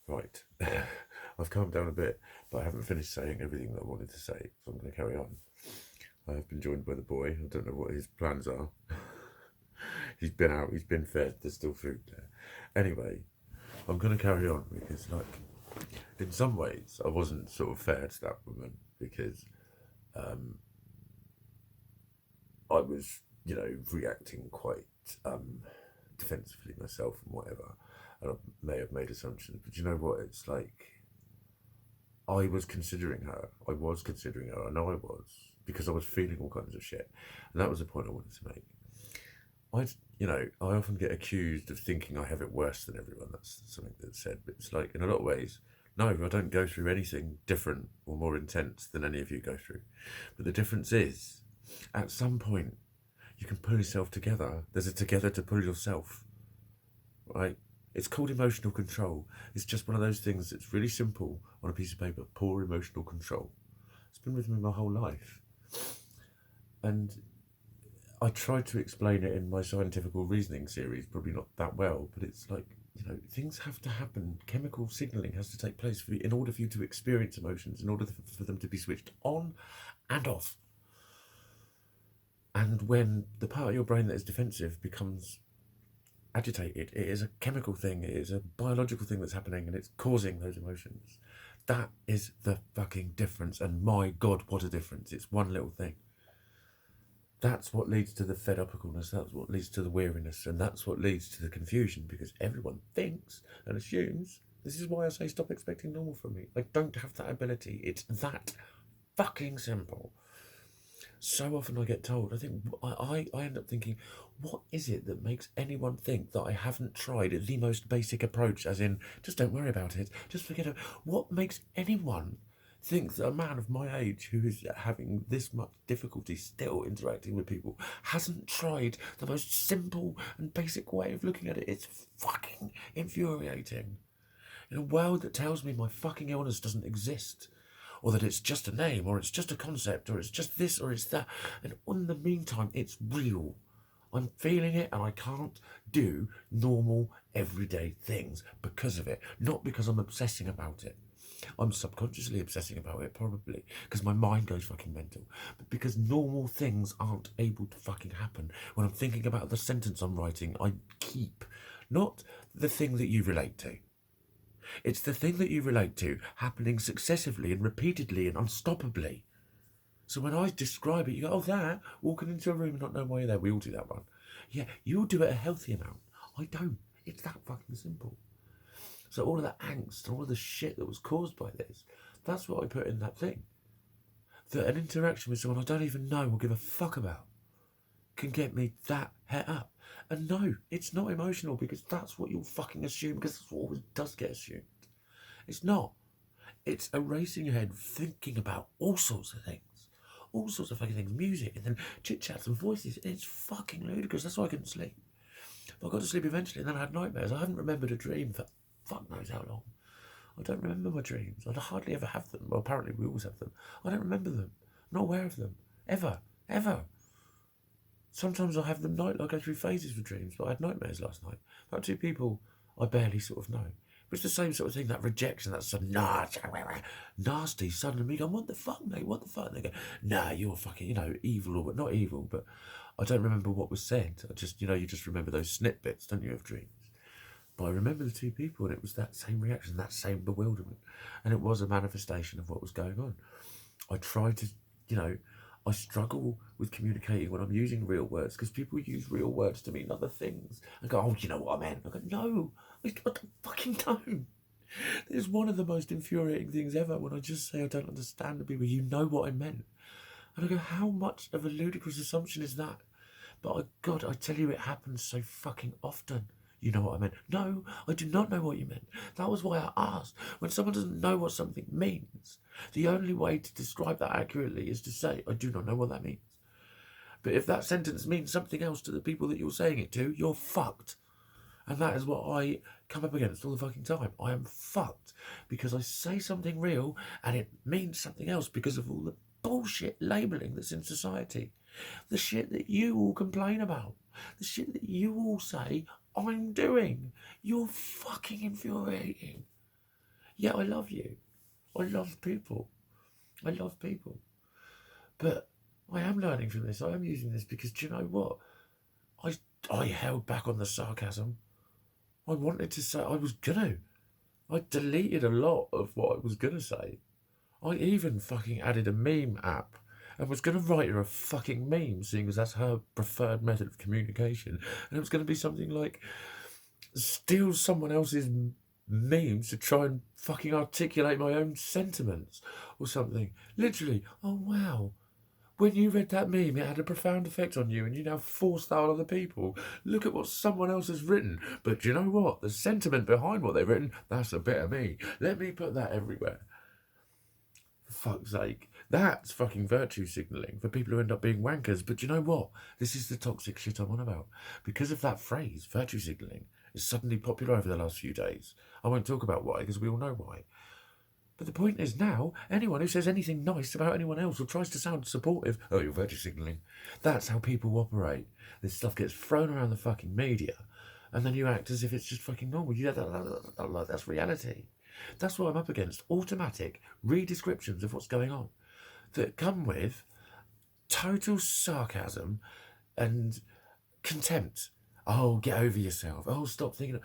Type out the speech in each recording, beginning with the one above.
Right. I've calmed down a bit, but I haven't finished saying everything that I wanted to say, so I'm going to carry on. I have been joined by the boy. I don't know what his plans are. He's been out, he's been fed, there's still food there. Anyway, I'm going to carry on because, like, in some ways, I wasn't sort of fair to that woman because I was, reacting quite defensively myself and whatever. And I may have made assumptions, but you know what? It's like I was considering her. I was considering her. I know I was because I was feeling all kinds of shit, and that was the point I wanted to make. I often get accused of thinking I have it worse than everyone. That's something that's said, but it's like in a lot of ways, no, I don't go through anything different or more intense than any of you go through. But the difference is, at some point, you can pull yourself together. There's a together to pull yourself, right? It's called emotional control. It's just one of those things that's really simple on a piece of paper. Poor emotional control. It's been with me my whole life. And I tried to explain it in my scientific reasoning series, probably not that well, but it's like, things have to happen. Chemical signaling has to take place in order for you to experience emotions, in order for them to be switched on and off. And when the part of your brain that is defensive becomes agitated, it is a chemical thing, it is a biological thing that's happening, and it's causing those emotions. That is the fucking difference, and my God, what a difference. It's one little thing. That's what leads to the fed upness, that's what leads to the weariness, and that's what leads to the confusion, because everyone thinks and assumes. This is why I say stop expecting normal from me. I don't have that ability. It's that fucking simple. So often I get told, I end up thinking, what is it that makes anyone think that I haven't tried the most basic approach, as in, just don't worry about it, just forget it. What makes anyone think that a man of my age who is having this much difficulty still interacting with people hasn't tried the most simple and basic way of looking at it? It's fucking infuriating. In a world that tells me my fucking illness doesn't exist, or that it's just a name, or it's just a concept, or it's just this, or it's that. And in the meantime, it's real. I'm feeling it, and I can't do normal, everyday things because of it. Not because I'm obsessing about it. I'm subconsciously obsessing about it, probably, because my mind goes fucking mental. But because normal things aren't able to fucking happen. When I'm thinking about the sentence I'm writing, I keep, not the thing that you relate to. It's the thing that you relate to happening successively and repeatedly and unstoppably. So when I describe it, you go, oh, that, walking into a room and not knowing why you're there. We all do that one. Yeah, you'll do it a healthy amount. I don't. It's that fucking simple. So all of that angst and all of the shit that was caused by this, that's what I put in that thing. That an interaction with someone I don't even know or give a fuck about can get me that het up. And no, it's not emotional, because that's what you'll fucking assume, because that's what always does get assumed. It's not. It's a racing ahead thinking about all sorts of things. All sorts of fucking things. Music and then chit chats and voices. It's fucking ludicrous. That's why I couldn't sleep. But I got to sleep eventually, and then I had nightmares. I haven't remembered a dream for fuck knows how long. I don't remember my dreams. I hardly ever have them. Well, apparently we always have them. I don't remember them. I'm not aware of them. Ever. Ever. Sometimes I have them I go through phases with dreams, but I had nightmares last night about two people I barely sort of know. But it's the same sort of thing, that rejection, that's some nasty, suddenly me going, what the fuck, mate, what the fuck? And they go, nah, you're fucking, evil, or not evil, but I don't remember what was said. I just, you just remember those snippets, don't you, of dreams? But I remember the two people, and it was that same reaction, that same bewilderment. And it was a manifestation of what was going on. I try to, I struggle with communicating when I'm using real words, because people use real words to mean other things. I go, oh, you know what I meant? I go, no, I don't fucking don't. It's one of the most infuriating things ever when I just say I don't understand the people. You know what I meant. And I go, how much of a ludicrous assumption is that? But God, I tell you, it happens so fucking often. You know what I meant? No, I do not know what you meant. That was why I asked. When someone doesn't know what something means, the only way to describe that accurately is to say, I do not know what that means. But if that sentence means something else to the people that you're saying it to, you're fucked. And that is what I come up against all the fucking time. I am fucked because I say something real and it means something else because of all the bullshit labelling that's in society. The shit that you all complain about. The shit that you all say I'm doing. You're fucking infuriating. Yeah, I love you. I love people. I love people. But I am learning from this. I am using this because do you know what? I I held back on the sarcasm. I wanted to say I was gonna. I deleted a lot of what I was gonna say. I even fucking added a meme app and was gonna write her a fucking meme, seeing as that's her preferred method of communication. And it was gonna be something like steal someone else's memes to try and fucking articulate my own sentiments or something. Literally, oh wow. When you read that meme, it had a profound effect on you, and you now force that on other people. Look at what someone else has written. But do you know what? The sentiment behind what they've written, that's a bit of me. Let me put that everywhere. For fuck's sake. That's fucking virtue signalling for people who end up being wankers. But do you know what? This is the toxic shit I'm on about. Because of that phrase, virtue signalling, is suddenly popular over the last few days. I won't talk about why, because we all know why. But the point is now, anyone who says anything nice about anyone else or tries to sound supportive, oh, you're virtue signalling. That's how people operate. This stuff gets thrown around the fucking media, and then you act as if it's just fucking normal. Yeah, that's reality. That's what I'm up against. Automatic re-descriptions of what's going on that come with total sarcasm and contempt. Oh, get over yourself. Oh, stop thinking.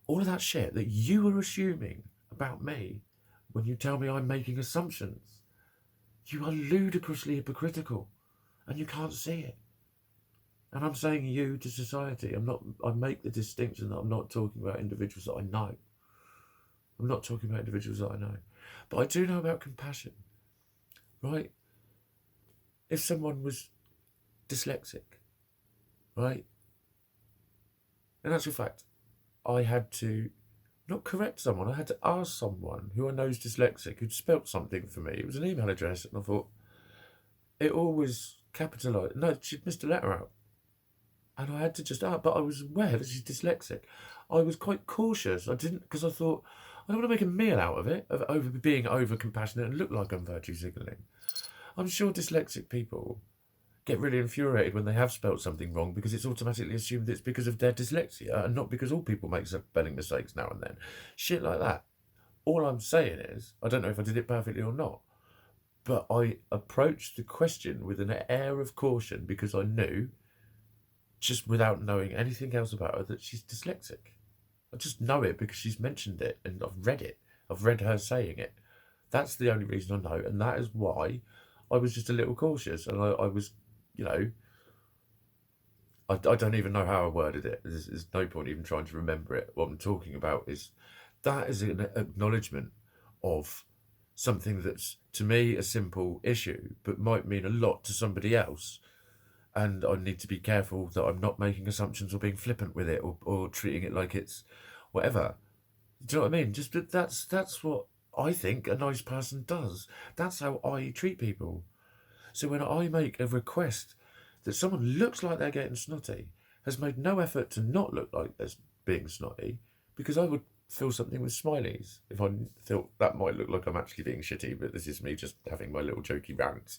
All of that shit that you were assuming about me when you tell me I'm making assumptions. You are ludicrously hypocritical and you can't see it. And I'm saying you to society. I make the distinction that I'm not talking about individuals that I know. I'm not talking about individuals that I know. But I do know about compassion, right? If someone was dyslexic, right? In actual fact, I had to not correct someone. I had to ask someone who I know is dyslexic, who'd spelt something for me. It was an email address, and I thought, it all was capitalised. No, she'd missed a letter out. And I had to just but I was aware that she's dyslexic. I was quite cautious. I didn't, because I thought, I don't want to make a meal out of it, of being over compassionate and look like I'm virtue signalling. I'm sure dyslexic people get really infuriated when they have spelt something wrong because it's automatically assumed it's because of their dyslexia and not because all people make spelling mistakes now and then. Shit like that. All I'm saying is, I don't know if I did it perfectly or not, but I approached the question with an air of caution because I knew, just without knowing anything else about her, that she's dyslexic. I just know it because she's mentioned it and I've read it. I've read her saying it. That's the only reason I know, and that is why I was just a little cautious, and I was, you know, I don't even know how I worded it. There's no point even trying to remember it. What I'm talking about is that is an acknowledgement of something that's, to me, a simple issue, but might mean a lot to somebody else. And I need to be careful that I'm not making assumptions or being flippant with it or treating it like it's whatever. Do you know what I mean? Just that's what I think a nice person does. That's how I treat people. So when I make a request that someone looks like they're getting snotty, has made no effort to not look like they're being snotty, because I would feel something with smileys if I thought that might look like I'm actually being shitty, but this is me just having my little jokey rants.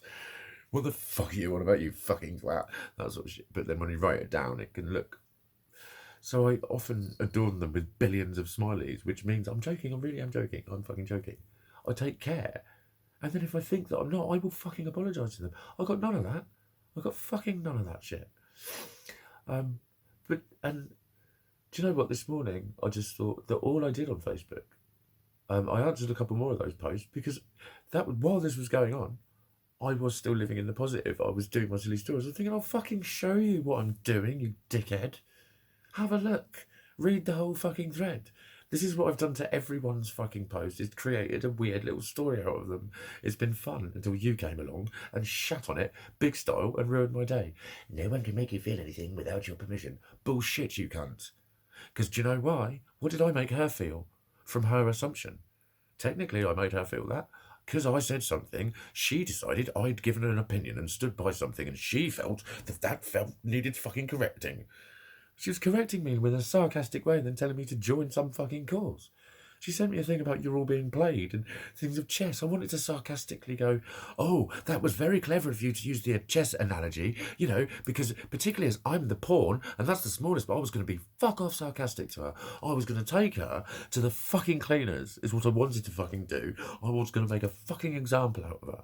What the fuck are you on about, you fucking twat? That sort of shit. But then when you write it down, it can look. So I often adorn them with billions of smileys, which means I'm joking. I really am joking. I'm fucking joking. I take care. And then if I think that I'm not, I will fucking apologise to them. I got none of that. I got fucking none of that shit. And do you know what? This morning I just thought that all I did on Facebook, I answered a couple more of those posts because while this was going on, I was still living in the positive. I was doing my silly stories. I was thinking, I'll fucking show you what I'm doing, you dickhead. Have a look. Read the whole fucking thread. This is what I've done to everyone's fucking post. It's created a weird little story out of them. It's been fun until you came along and shat on it, big style, and ruined my day. No one can make you feel anything without your permission. Bullshit, you cunt. Because do you know why? What did I make her feel from her assumption? Technically, I made her feel that. Because I said something, she decided I'd given her an opinion and stood by something, and she felt that felt needed fucking correcting. She was correcting me with a sarcastic way and then telling me to join some fucking cause. She sent me a thing about you're all being played and things of chess. I wanted to sarcastically go, oh, that was very clever of you to use the chess analogy, you know, because particularly as I'm the pawn and that's the smallest, but I was going to be fuck off sarcastic to her. I was going to take her to the fucking cleaners, is what I wanted to fucking do. I was going to make a fucking example out of her.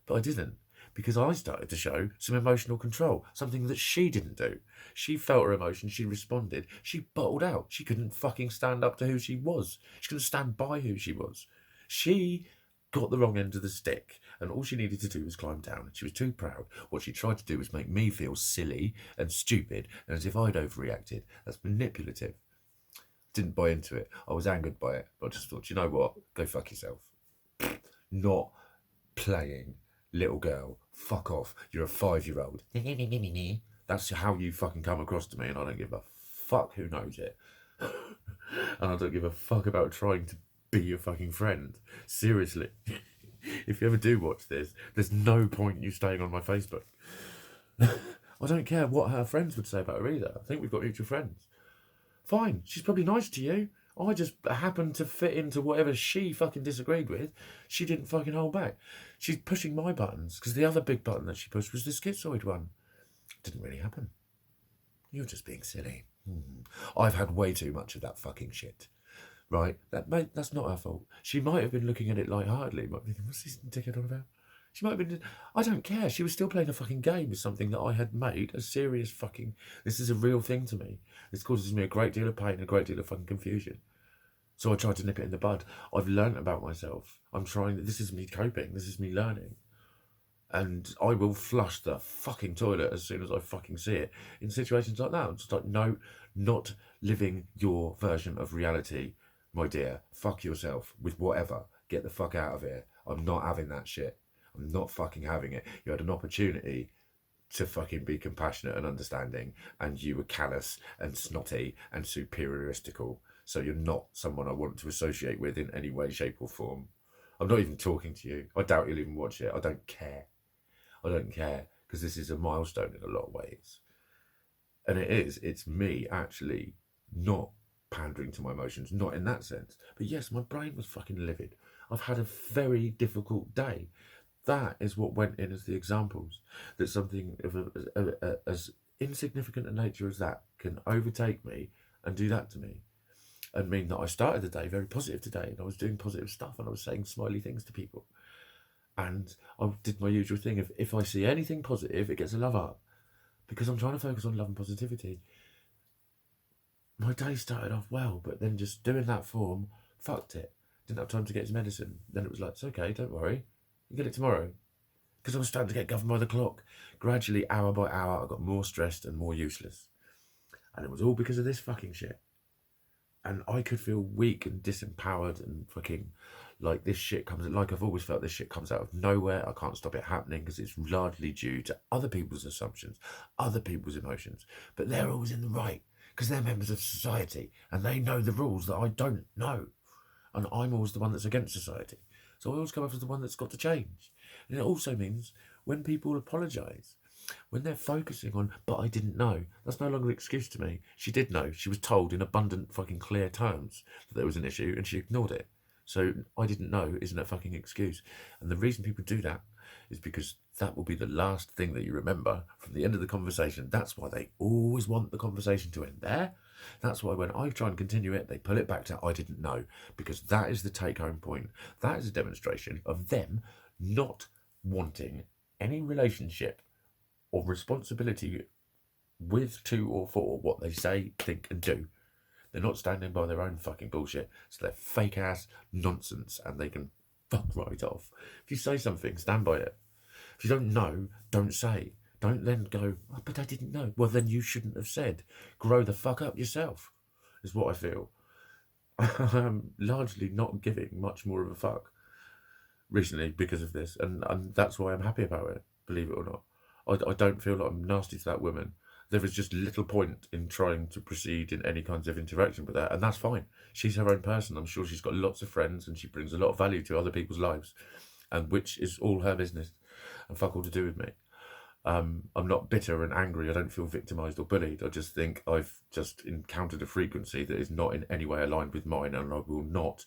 But I didn't, because I started to show some emotional control, something that she didn't do. She felt her emotion, she responded, she bottled out. She couldn't fucking stand up to who she was. She couldn't stand by who she was. She got the wrong end of the stick, and all she needed to do was climb down. She was too proud. What she tried to do was make me feel silly and stupid, and as if I'd overreacted. That's manipulative. Didn't buy into it. I was angered by it, but I just thought, you know what? Go fuck yourself. Not playing little girl, fuck off. You're a 5-year-old. That's how you fucking come across to me, and I don't give a fuck who knows it. And I don't give a fuck about trying to be your fucking friend. Seriously. If you ever do watch this, there's no point you staying on my Facebook. I don't care what her friends would say about her either. I think we've got mutual friends. Fine, she's probably nice to you. I just happened to fit into whatever she fucking disagreed with. She didn't fucking hold back. She's pushing my buttons, because the other big button that she pushed was the schizoid one. Didn't really happen. You're just being silly. I've had way too much of that fucking shit. Right? That's not her fault. She might have been looking at it lightheartedly. Might be thinking, what's this dickhead on about? She might have been... I don't care. She was still playing a fucking game with something that I had made a serious fucking... This is a real thing to me. This causes me a great deal of pain and a great deal of fucking confusion. So I tried to nip it in the bud. I've learnt about myself. I'm trying... This is me coping. This is me learning. And I will flush the fucking toilet as soon as I fucking see it. In situations like that, I'm just like, no, not living your version of reality, my dear. Fuck yourself with whatever. Get the fuck out of here. I'm not having that shit. I'm not fucking having it. You had an opportunity to fucking be compassionate and understanding, and you were callous and snotty and superioristical. So you're not someone I want to associate with in any way, shape or form. I'm not even talking to you. I doubt you'll even watch it. I don't care. I don't care, because this is a milestone in a lot of ways. And it is. It's me actually not pandering to my emotions, not in that sense. But yes, my brain was fucking livid. I've had a very difficult day. That is what went in as the examples. That something of as insignificant a nature as that can overtake me and do that to me. And mean that I started the day very positive today, and I was doing positive stuff, and I was saying smiley things to people. And I did my usual thing of, if I see anything positive, it gets a love up. Because I'm trying to focus on love and positivity. My day started off well, but then just doing that form, fucked it. Didn't have time to get his medicine. Then it was like, it's okay, don't worry. You get it tomorrow. Because I was starting to get governed by the clock. Gradually, hour by hour, I got more stressed and more useless. And it was all because of this fucking shit. And I could feel weak and disempowered and fucking like this shit comes, like I've always felt, this shit comes out of nowhere. I can't stop it happening because it's largely due to other people's assumptions, other people's emotions. But they're always in the right because they're members of society and they know the rules that I don't know. And I'm always the one that's against society. So I always come up as the one that's got to change. And it also means when people apologise, when they're focusing on, but I didn't know, that's no longer an excuse to me. She did know. She was told in abundant fucking clear terms that there was an issue and she ignored it. So I didn't know isn't a fucking excuse. And the reason people do that is because that will be the last thing that you remember from the end of the conversation. That's why they always want the conversation to end there. That's why when I try and continue it, they pull it back to I didn't know, because that is the take-home point. That is a demonstration of them not wanting any relationship or responsibility with, to, or for what they say, think, and do. They're not standing by their own fucking bullshit. So they're fake ass nonsense and they can fuck right off. If you say something, stand by it. If you don't know, don't say. Don't then go, oh, but I didn't know. Well, then you shouldn't have said. Grow the fuck up yourself, is what I feel. I'm largely not giving much more of a fuck recently because of this. And that's why I'm happy about it, believe it or not. I don't feel like I'm nasty to that woman. There is just little point in trying to proceed in any kinds of interaction with her, and that's fine. She's her own person. I'm sure she's got lots of friends and she brings a lot of value to other people's lives, and which is all her business and fuck all to do with me. I'm not bitter and angry. I don't feel victimized or bullied. I just think I've just encountered a frequency that is not in any way aligned with mine, and I will not.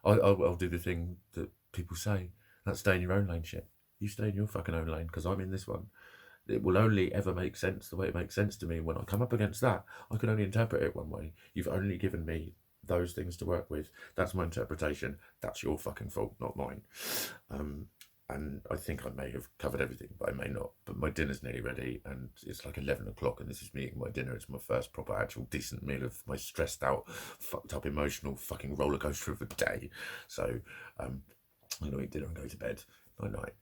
I'll do the thing that people say. That's stay in your own lane, shit. You stay in your fucking own lane because I'm in this one. It will only ever make sense the way it makes sense to me. When I come up against that, I can only interpret it one way. You've only given me those things to work with. That's my interpretation. That's your fucking fault, not mine. And I think I may have covered everything, but I may not. But my dinner's nearly ready, and it's like 11 o'clock, and this is me eating my dinner. It's my first proper, actual, decent meal of my stressed out, fucked up, emotional fucking roller coaster of a day. So I'm going to eat dinner and go to bed. Night night.